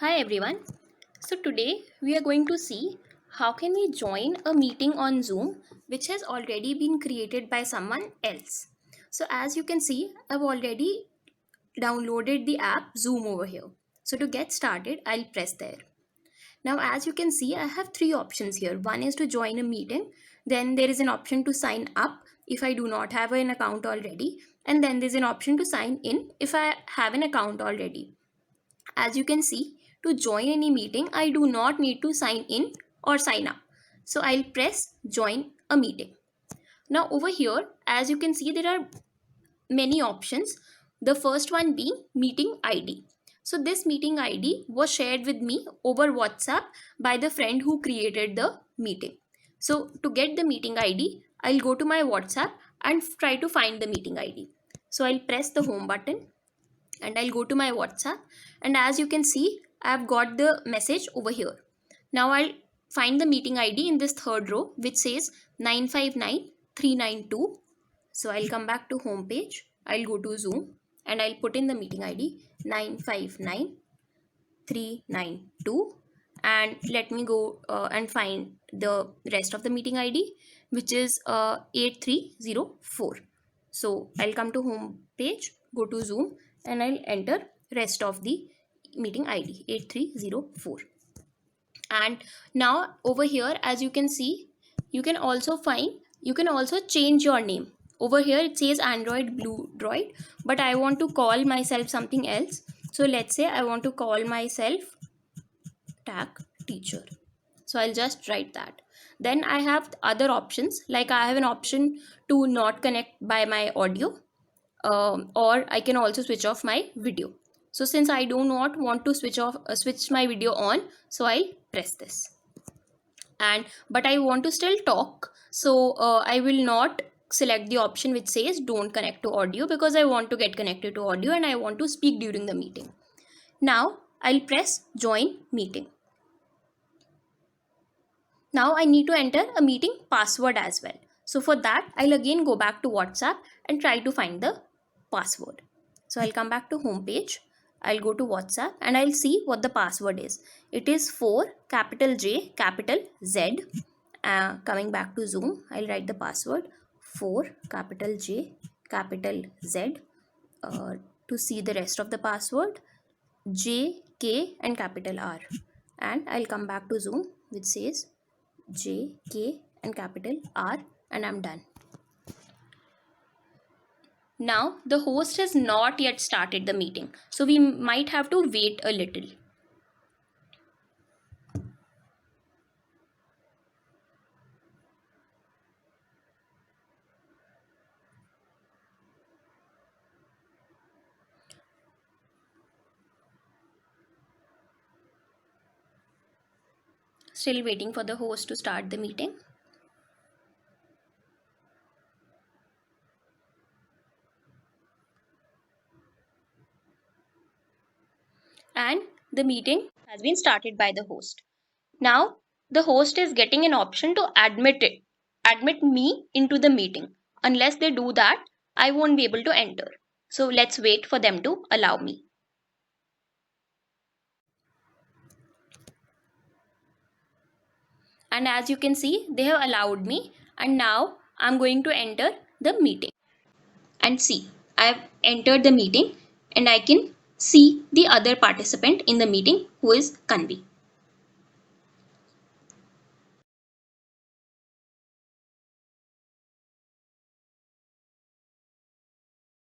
Hi everyone. So today we are going to see how can we join a meeting on Zoom which has already been created by someone else. So as you can see, I've already downloaded the app Zoom over here. So to get started, I'll press there. Now as you can see, I have three options here. One is to join a meeting, then there is an option to sign up if I do not have an account already, and then there's an option to sign in if I have an account already. As you can see, to join any meeting, I do not need to sign in or sign up. So I'll press join a meeting. Now over here, as you can see, there are many options. The first one being meeting ID. So this meeting ID was shared with me over WhatsApp by the friend who created the meeting. So to get the meeting ID, I'll go to my WhatsApp and try to find the meeting ID. So I'll press the home button and I'll go to my WhatsApp, and as you can see, I've got the message over here. Now I'll find the meeting ID in this third row which says 959392. So I'll come back to home page, I'll go to Zoom and I'll put in the meeting ID 959392, and let me go and find the rest of the meeting ID which is 8304. So I'll come to home page, go to Zoom and I'll enter rest of the meeting ID 8304. And now over here, as you can see, you can also change your name. Over here it says Android Blue Droid, but I want to call myself something else. So let's say I want to call myself TAC teacher. So I'll just write that. Then I have other options, like I have an option to not connect by my audio, or I can also switch off my video. So since I do not want to switch my video on, so I'll press this. And but I want to still talk, so I will not select the option which says don't connect to audio, because I want to get connected to audio and I want to speak during the meeting. Now I'll press join meeting. Now I need to enter a meeting password as well. So for that, I'll again go back to WhatsApp and try to find the password. So I'll come back to home page. I'll go to WhatsApp and I'll see what the password is. It is 4 capital J capital Z. Coming back to Zoom, I'll write the password 4 capital J capital Z. To see the rest of the password, J, K and capital R. And I'll come back to Zoom which says J, K and capital R, and I'm done. Now the host has not yet started the meeting, so we might have to wait a little. Still waiting for the host to start the meeting. And the meeting has been started by the host. Now the host is getting an option to admit me into the meeting. Unless they do that, I won't be able to enter. So let's wait for them to allow me. And as you can see, they have allowed me, and now I'm going to enter the meeting. And see, I've entered the meeting and I can see the other participant in the meeting, who is Kanvi.